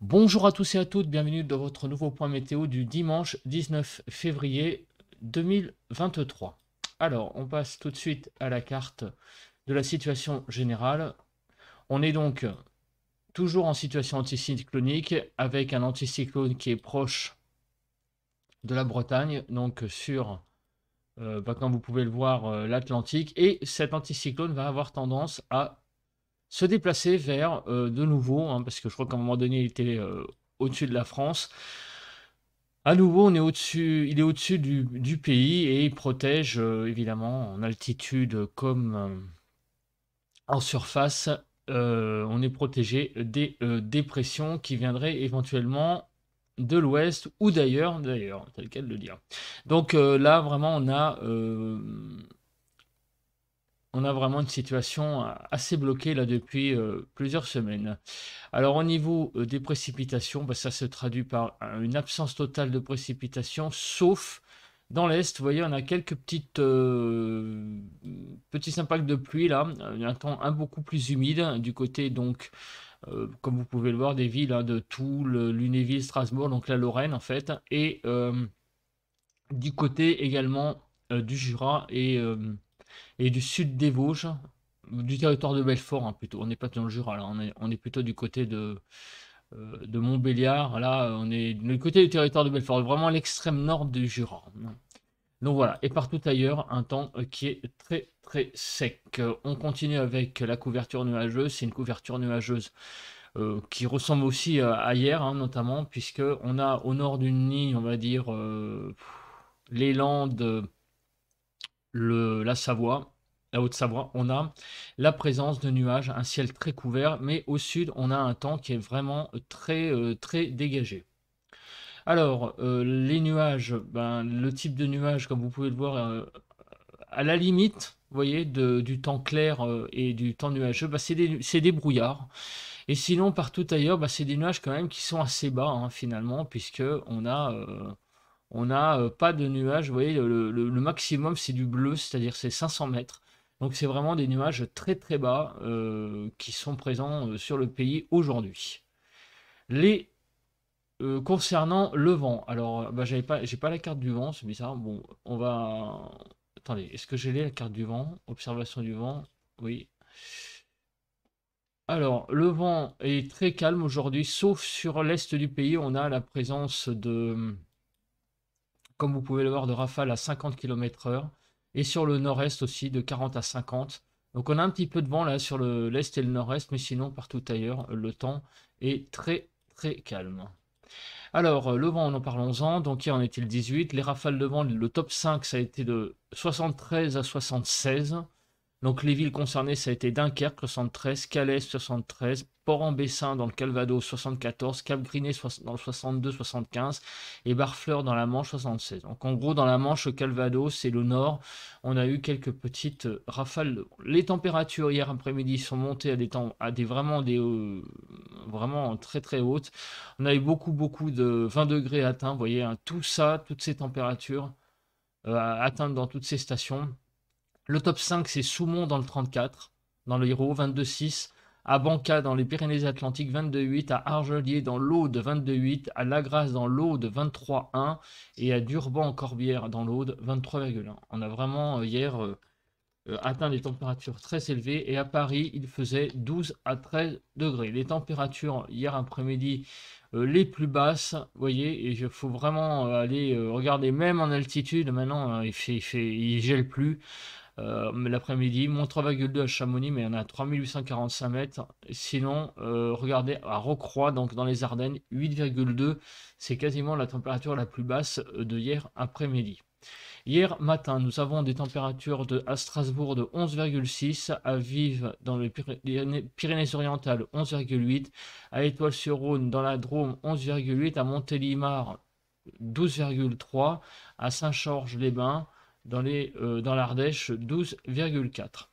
Bonjour à tous et à toutes, bienvenue dans votre nouveau point météo du dimanche 19 février 2023. Alors, on passe tout de suite à la carte de la situation générale. On est donc toujours en situation anticyclonique avec un anticyclone qui est proche de la Bretagne, donc sur, comme vous pouvez le voir, l'Atlantique. Et cet anticyclone va avoir tendance à se déplacer vers de nouveau, hein, parce que je crois qu'à un moment donné, il était au-dessus de la France. À nouveau, on est au-dessus, il est au-dessus du pays et il protège évidemment en altitude comme en surface. On est protégé des dépressions qui viendraient éventuellement de l'ouest ou d'ailleurs, tel quel le dire. Donc là, vraiment, on a vraiment une situation assez bloquée là depuis plusieurs semaines. Alors au niveau des précipitations, bah, ça se traduit par une absence totale de précipitations, sauf dans l'est. Vous voyez, on a quelques petits impacts de pluie là, un temps beaucoup plus humide du côté donc, comme vous pouvez le voir, des villes de Toul, Lunéville, Strasbourg, donc la Lorraine en fait, et du côté également du Jura et du sud des Vosges, du territoire de Belfort, hein, plutôt. On n'est pas dans le Jura, là, on est plutôt du côté de Montbéliard. Là, on est du côté du territoire de Belfort, vraiment à l'extrême nord du Jura. Donc voilà, et partout ailleurs, un temps qui est très très sec. On continue avec la couverture nuageuse. C'est une couverture nuageuse qui ressemble aussi à hier, hein, notamment, puisque on a au nord d'une ligne, on va dire, les Landes, la Savoie, la Haute-Savoie, on a la présence de nuages, un ciel très couvert, mais au sud, on a un temps qui est vraiment très dégagé. Alors, les nuages, ben, le type de nuage, comme vous pouvez le voir, à la limite, vous voyez, du temps clair et du temps nuageux, bah, c'est des brouillards. Et sinon, partout ailleurs, bah, c'est des nuages quand même qui sont assez bas, hein, finalement, puisque on a pas de nuages. Vous voyez, le maximum, c'est du bleu, c'est-à-dire c'est 500 mètres. Donc c'est vraiment des nuages très très bas qui sont présents sur le pays aujourd'hui. Les concernant le vent, alors bah, j'ai pas la carte du vent, c'est bizarre. Bon, on va. Attendez, est-ce que j'ai la carte du vent? Observation du vent, oui. Alors, le vent est très calme aujourd'hui, sauf sur l'est du pays. On a la présence de, comme vous pouvez le voir, de rafales à 50 km/h et sur le nord-est aussi de 40 à 50. Donc on a un petit peu de vent là sur l'est et le nord-est, mais sinon partout ailleurs, le temps est très très calme. Alors, le vent, en parlons-en. Donc hier on était le 18. Les rafales de vent, le top 5, ça a été de 73 à 76. Donc les villes concernées, ça a été Dunkerque 73, Calais 73, Port-en-Bessin dans le Calvados 74, Cap-Griné dans le 62-75 et Barfleur dans la Manche 76. Donc en gros dans la Manche, le Calvados et le Nord, on a eu quelques petites rafales. Les températures hier après-midi sont montées vraiment très très hautes. On a eu beaucoup de 20 degrés atteints. Vous voyez, hein, tout ça, toutes ces températures atteintes dans toutes ces stations. Le top 5, c'est Soumont dans le 34, dans l'Hérault, 22,6. À Banca, dans les Pyrénées-Atlantiques, 22,8. À Argelier, dans l'Aude, 22,8. À Lagrasse, dans l'Aude, 23,1. Et à Durban-en-Corbière, dans l'Aude, 23,1. On a vraiment, hier, atteint des températures très élevées. Et à Paris, il faisait 12 à 13 degrés. Les températures, hier après-midi, les plus basses, vous voyez, et il faut vraiment aller regarder, même en altitude, maintenant, il gèle plus. L'après-midi, moins 3,2 à Chamonix, mais on a 3845 mètres. Sinon, regardez à Rocroi, donc dans les Ardennes, 8,2. C'est quasiment la température la plus basse de hier après-midi. Hier matin, nous avons des températures à Strasbourg de 11,6, à Vives dans les Pyrénées-Orientales 11,8, à Étoile-sur-Rhône dans la Drôme 11,8, à Montélimar 12,3, à Saint-Georges-les-Bains dans l'Ardèche 12,4.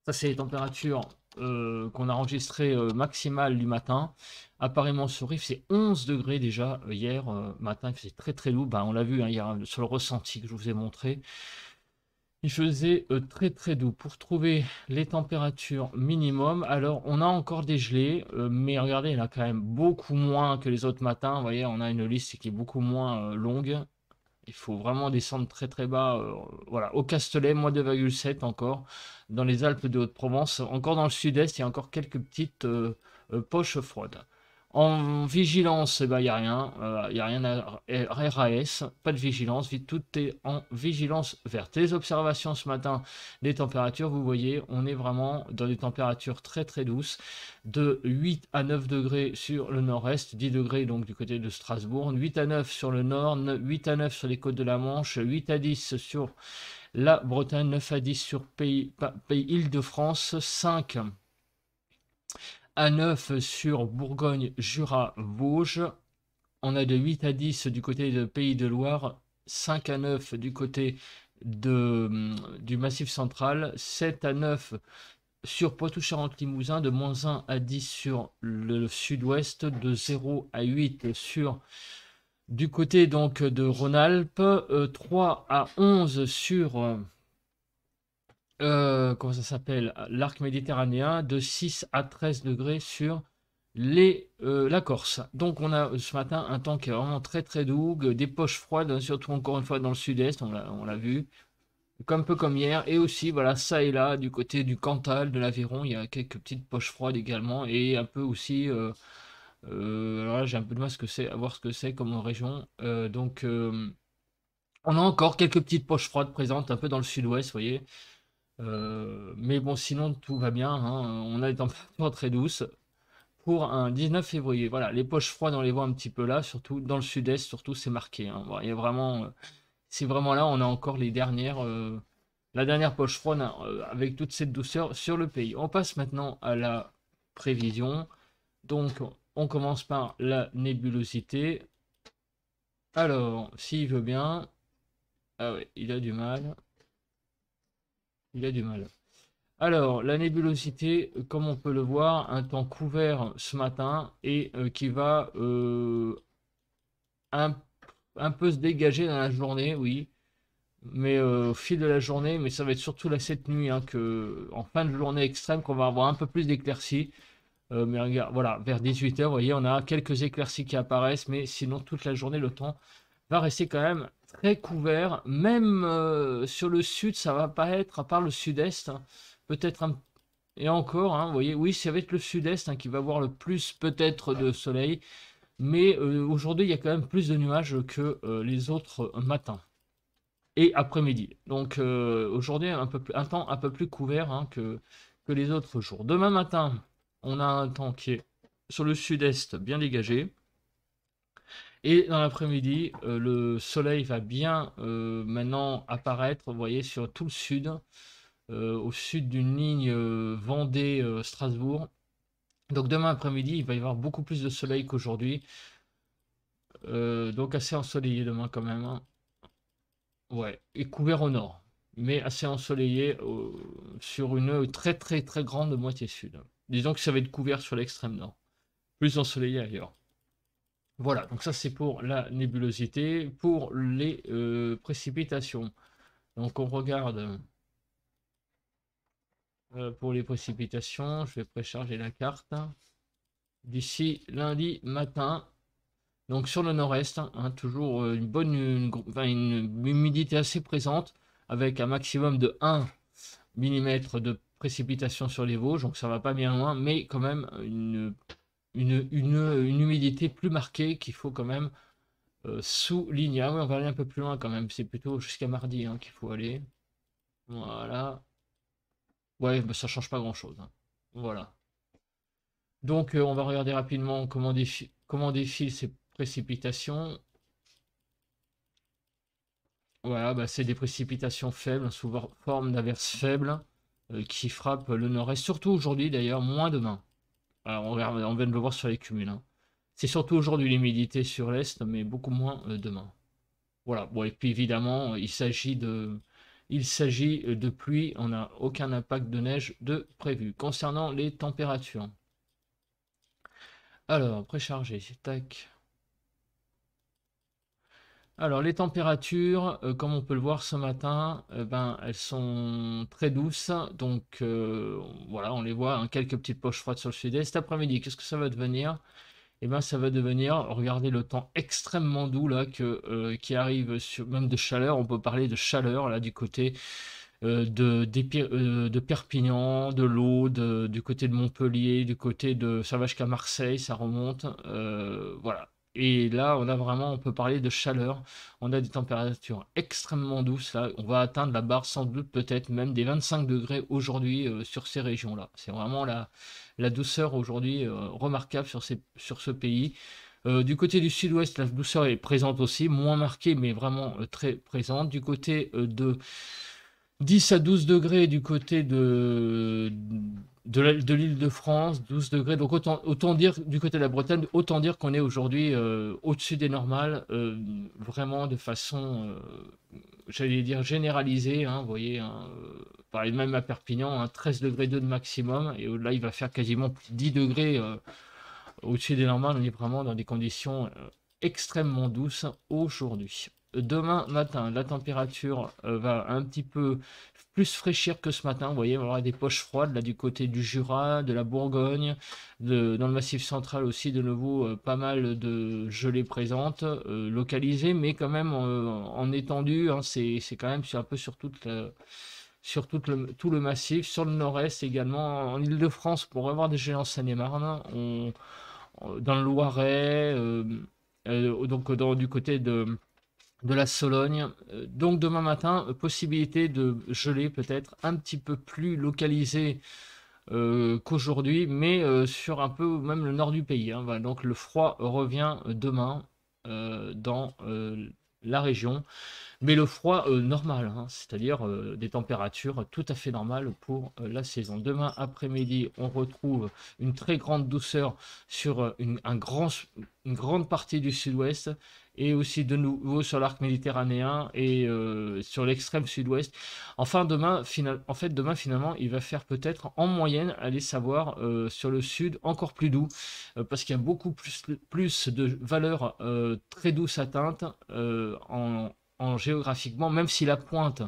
Ça, c'est les températures qu'on a enregistrées maximales du matin. À Paris-Mont-sur-Rive, c'est 11 degrés déjà hier matin, c'est très très lourd. Ben, on l'a vu hein, hier sur le ressenti que je vous ai montré. Il faisait très très doux. Pour trouver les températures minimum, alors on a encore des gelées, mais regardez, il y en a quand même beaucoup moins que les autres matins. Vous voyez, on a une liste qui est beaucoup moins longue. Il faut vraiment descendre très très bas. Voilà, au Castellet, moins 2,7 encore. Dans les Alpes de Haute-Provence, encore dans le sud-est, il y a encore quelques petites poches froides. En vigilance, il n'y a rien. Il n'y a rien à RAS, pas de vigilance. Tout est en vigilance verte. Les observations ce matin, les températures, vous voyez, on est vraiment dans des températures très très douces. De 8 à 9 degrés sur le nord-est, 10 degrés donc du côté de Strasbourg, 8 à 9 sur le nord, 8 à 9 sur les côtes de la Manche, 8 à 10 sur la Bretagne, 9 à 10 sur pays Île-de-France, 5 à 9 sur Bourgogne, Jura, Vosges. On a de 8 à 10 du côté de Pays de Loire, 5 à 9 du côté du Massif central, 7 à 9 sur Poitou-Charentes-Limousin, de moins 1 à 10 sur le sud-ouest, de 0 à 8 sur du côté donc de Rhône-Alpes, 3 à 11 sur comment ça s'appelle, l'arc méditerranéen, de 6 à 13 degrés sur la Corse. Donc on a ce matin un temps qui est vraiment très très doux, des poches froides, surtout encore une fois dans le sud-est, on l'a vu, un peu comme hier, et aussi voilà, ça et là, du côté du Cantal, de l'Aveyron, il y a quelques petites poches froides également, et un peu aussi, alors là j'ai un peu de mal à voir ce que c'est comme région, donc on a encore quelques petites poches froides présentes un peu dans le sud-ouest, vous voyez. Mais bon, sinon tout va bien, hein. On a des températures très douces pour un 19 février. Voilà, les poches froides, on les voit un petit peu là, surtout dans le sud-est, surtout c'est marqué, hein. Voilà, il y a vraiment, c'est vraiment là, on a encore la dernière poche froide hein, avec toute cette douceur sur le pays. On passe maintenant à la prévision. Donc, on commence par la nébulosité. Alors, s'il veut bien, ah ouais, il a du mal, il a du mal. Alors, la nébulosité, comme on peut le voir, un temps couvert ce matin et qui va un, un peu se dégager dans la journée, oui, mais au fil de la journée, mais ça va être surtout là cette nuit, hein, en fin de journée extrême, qu'on va avoir un peu plus d'éclaircies. Mais regarde, voilà, vers 18 h, vous voyez, on a quelques éclaircies qui apparaissent, mais sinon, toute la journée, le temps va rester quand même très couvert. Même sur le sud, ça va pas être, à part le sud-est, hein, peut-être un et encore, hein, vous voyez, oui, ça va être le sud-est hein, qui va avoir le plus peut-être de soleil, mais aujourd'hui, il y a quand même plus de nuages que les autres matins et après-midi. Donc aujourd'hui, un temps un peu plus couvert hein, que les autres jours. Demain matin, on a un temps qui est sur le sud-est bien dégagé. Et dans l'après-midi, le soleil va bien maintenant apparaître, vous voyez, sur tout le sud, au sud d'une ligne Vendée-Strasbourg. Donc demain après-midi, il va y avoir beaucoup plus de soleil qu'aujourd'hui. Donc assez ensoleillé demain quand même, hein. Ouais, et couvert au nord, mais assez ensoleillé sur une très très très grande moitié sud. Disons que ça va être couvert sur l'extrême nord, plus ensoleillé ailleurs. Voilà, donc ça c'est pour la nébulosité. Pour les précipitations, donc on regarde pour les précipitations, je vais précharger la carte. D'ici lundi matin, donc sur le nord-est, hein, toujours une humidité assez présente, avec un maximum de 1 mm de précipitation sur les Vosges, donc ça va pas bien loin, mais quand même une humidité plus marquée qu'il faut quand même souligner. Ah oui, on va aller un peu plus loin quand même, c'est plutôt jusqu'à mardi hein, qu'il faut aller. Voilà. Ouais, bah, ça change pas grand-chose, hein. Voilà. Donc on va regarder rapidement comment défilent ces précipitations. Voilà, bah, c'est des précipitations faibles, sous forme d'averses faibles, qui frappent le nord-est, surtout aujourd'hui d'ailleurs, moins demain. Alors on vient de le voir sur les cumuls, hein. C'est surtout aujourd'hui l'humidité sur l'est, mais beaucoup moins demain. Voilà, bon, et puis évidemment, il s'agit de pluie, on n'a aucun impact de neige de prévu. Concernant les températures, alors, précharger, tac. Alors les températures, comme on peut le voir ce matin, ben, elles sont très douces, donc voilà, on les voit, hein, quelques petites poches froides sur le sud-est. Cet après-midi, qu'est-ce que ça va devenir? Eh ben, ça va devenir, regardez le temps extrêmement doux là qui arrive sur, même de chaleur, on peut parler de chaleur là du côté de Perpignan, de l'Aude, du côté de Montpellier, du côté de, ça va jusqu'à Marseille, ça remonte, voilà. Et là, on a vraiment, on peut parler de chaleur. On a des températures extrêmement douces là. On va atteindre la barre sans doute peut-être même des 25 degrés aujourd'hui sur ces régions-là. C'est vraiment la douceur aujourd'hui remarquable sur ce pays. Du côté du sud-ouest, la douceur est présente aussi, moins marquée, mais vraiment très présente. Du côté de 10 à 12 degrés du côté de l'Île-de-France, 12 degrés. Donc autant dire du côté de la Bretagne, autant dire qu'on est aujourd'hui au-dessus des normales, vraiment de façon, j'allais dire généralisée. Hein, vous voyez, hein, pareil, même à Perpignan, hein, 13 degrés de maximum, et là il va faire quasiment plus de 10 degrés au-dessus des normales. On est vraiment dans des conditions extrêmement douces aujourd'hui. Demain matin, la température va un petit peu plus fraîchir que ce matin. Vous voyez, on va avoir des poches froides là du côté du Jura, de la Bourgogne, dans le Massif central aussi, de nouveau pas mal de gelées présentes, localisées, mais quand même en étendue. Hein, c'est quand même un peu sur tout le massif, sur le nord-est également, en Île-de-France, pour avoir des gelées en Seine-et-Marne, dans le Loiret, donc du côté de la Sologne. Donc demain matin, possibilité de geler peut-être un petit peu plus localisé qu'aujourd'hui, mais sur un peu même le nord du pays. Hein. Voilà, donc le froid revient demain dans la région. Mais le froid normal, hein, c'est-à-dire des températures tout à fait normales pour la saison. Demain après-midi, on retrouve une très grande douceur sur une grande partie du sud-ouest et aussi de nouveau sur l'arc méditerranéen et sur l'extrême sud-ouest. En fait, demain finalement, il va faire peut-être en moyenne, allez savoir, sur le sud encore plus doux parce qu'il y a beaucoup plus de valeurs très douces atteintes géographiquement, même si la pointe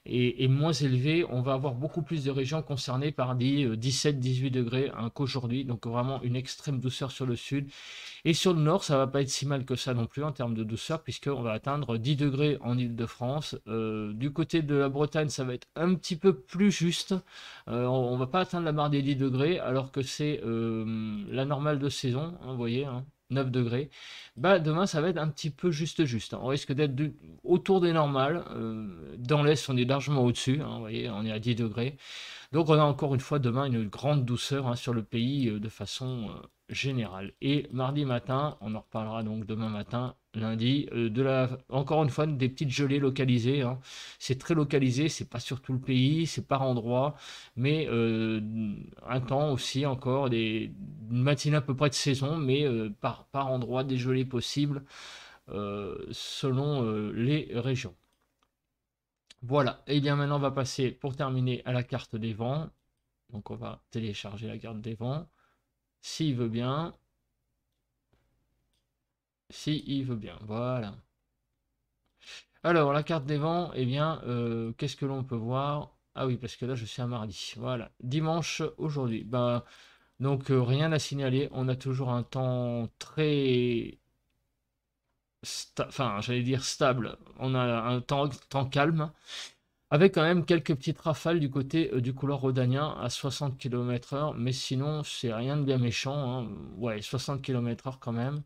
est moins élevée, on va avoir beaucoup plus de régions concernées par des 17-18 degrés hein, qu'aujourd'hui. Donc vraiment une extrême douceur sur le sud. Et sur le nord, ça va pas être si mal que ça non plus en termes de douceur, puisqu'on va atteindre 10 degrés en Île-de-France. Du côté de la Bretagne, ça va être un petit peu plus juste. On va pas atteindre la barre des 10 degrés, alors que c'est la normale de saison, hein, vous voyez, hein, 9 degrés. Bah, demain, ça va être un petit peu juste. Hein. On risque d'être autour des normales. Dans l'Est, on est largement au-dessus. Hein, vous voyez, on est à 10 degrés. Donc on a encore une fois demain une grande douceur hein, sur le pays de façon générale. Et mardi matin, on en reparlera donc demain matin, lundi, encore une fois des petites gelées localisées. Hein. C'est très localisé, c'est pas sur tout le pays, c'est par endroit, mais un temps aussi encore, une matinée à peu près de saison, mais par endroit des gelées possibles selon les régions. Voilà, et bien maintenant on va passer pour terminer à la carte des vents. Donc on va télécharger la carte des vents. S'il veut bien. S'il veut bien, voilà. Alors la carte des vents, eh bien, qu'est-ce que l'on peut voir? Ah oui, parce que là je suis un mardi. Voilà, dimanche aujourd'hui. Ben, donc rien à signaler. On a toujours un temps très... Enfin, j'allais dire stable. On a un temps calme. Avec quand même quelques petites rafales du côté du couloir rhodanien à 60 km/h, mais sinon c'est rien de bien méchant. Hein. Ouais, 60 km/h quand même.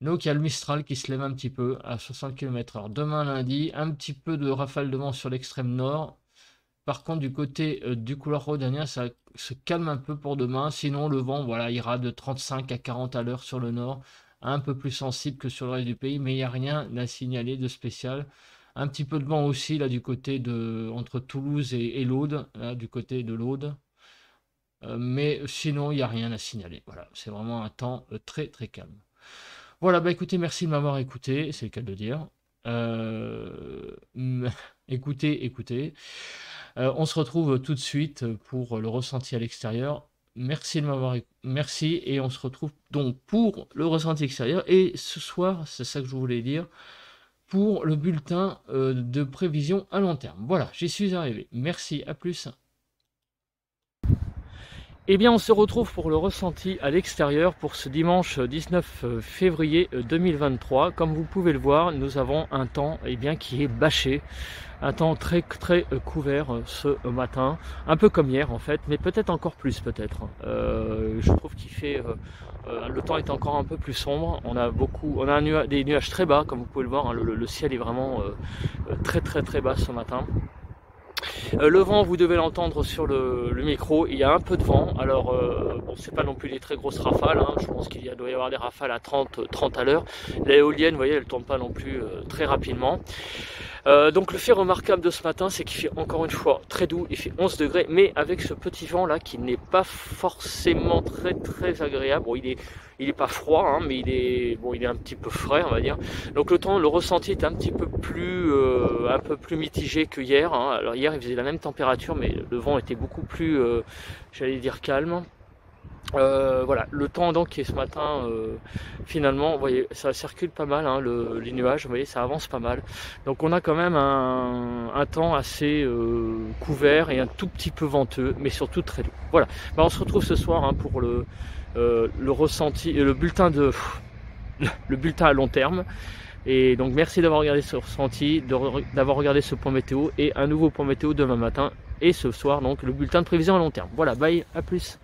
Donc il y a le Mistral qui se lève un petit peu à 60 km/h. Demain lundi, un petit peu de rafale de vent sur l'extrême nord. Par contre, du côté du couloir rhodanien, ça se calme un peu pour demain. Sinon, le vent voilà, ira de 35 à 40 à l'heure sur le nord, un peu plus sensible que sur le reste du pays, mais il n'y a rien à signaler de spécial. Un petit peu de vent aussi là du côté entre Toulouse et l'Aude, là, du côté de l'Aude. Mais sinon, il n'y a rien à signaler. Voilà, c'est vraiment un temps très très calme. Voilà, bah écoutez, merci de m'avoir écouté, c'est le cas de le dire. Écoutez. On se retrouve tout de suite pour le ressenti à l'extérieur. Merci et on se retrouve donc pour le ressenti extérieur. Et ce soir, c'est ça que je voulais dire. pour le bulletin de prévision à long terme. Voilà, j'y suis arrivé. Merci, à plus. Eh bien, on se retrouve pour le ressenti à l'extérieur pour ce dimanche 19 février 2023. Comme vous pouvez le voir, nous avons un temps qui est bâché, un temps très couvert ce matin, un peu comme hier en fait, mais peut-être encore plus peut-être. Je trouve qu'il fait, le temps est encore un peu plus sombre. On a des nuages très bas, comme vous pouvez le voir. Hein, le ciel est vraiment très bas ce matin. Le vent, vous devez l'entendre sur le micro, il y a un peu de vent, alors bon, c'est pas non plus des très grosses rafales, hein. Je pense qu'il doit y avoir des rafales à 30 à l'heure. L'éolienne, vous voyez, elle tourne pas non plus très rapidement. Donc le fait remarquable de ce matin, c'est qu'il fait encore une fois très doux, il fait 11 degrés, mais avec ce petit vent là qui n'est pas forcément très agréable. Bon, il est pas froid, hein, mais il est un petit peu frais, on va dire. Donc le ressenti est un peu plus mitigé que hier, hein. Alors hier il faisait la même température, mais le vent était beaucoup plus, j'allais dire, calme. Voilà, le temps donc qui est ce matin, finalement, vous voyez, ça circule pas mal, hein, les nuages, vous voyez, ça avance pas mal. Donc on a quand même un temps assez couvert et un tout petit peu venteux, mais surtout très doux. Voilà, on se retrouve ce soir, hein, pour le ressenti, le bulletin à long terme. Et donc merci d'avoir regardé ce ressenti, d'avoir regardé ce point météo, et un nouveau point météo demain matin, et ce soir donc le bulletin de prévision à long terme. Voilà, bye, à plus.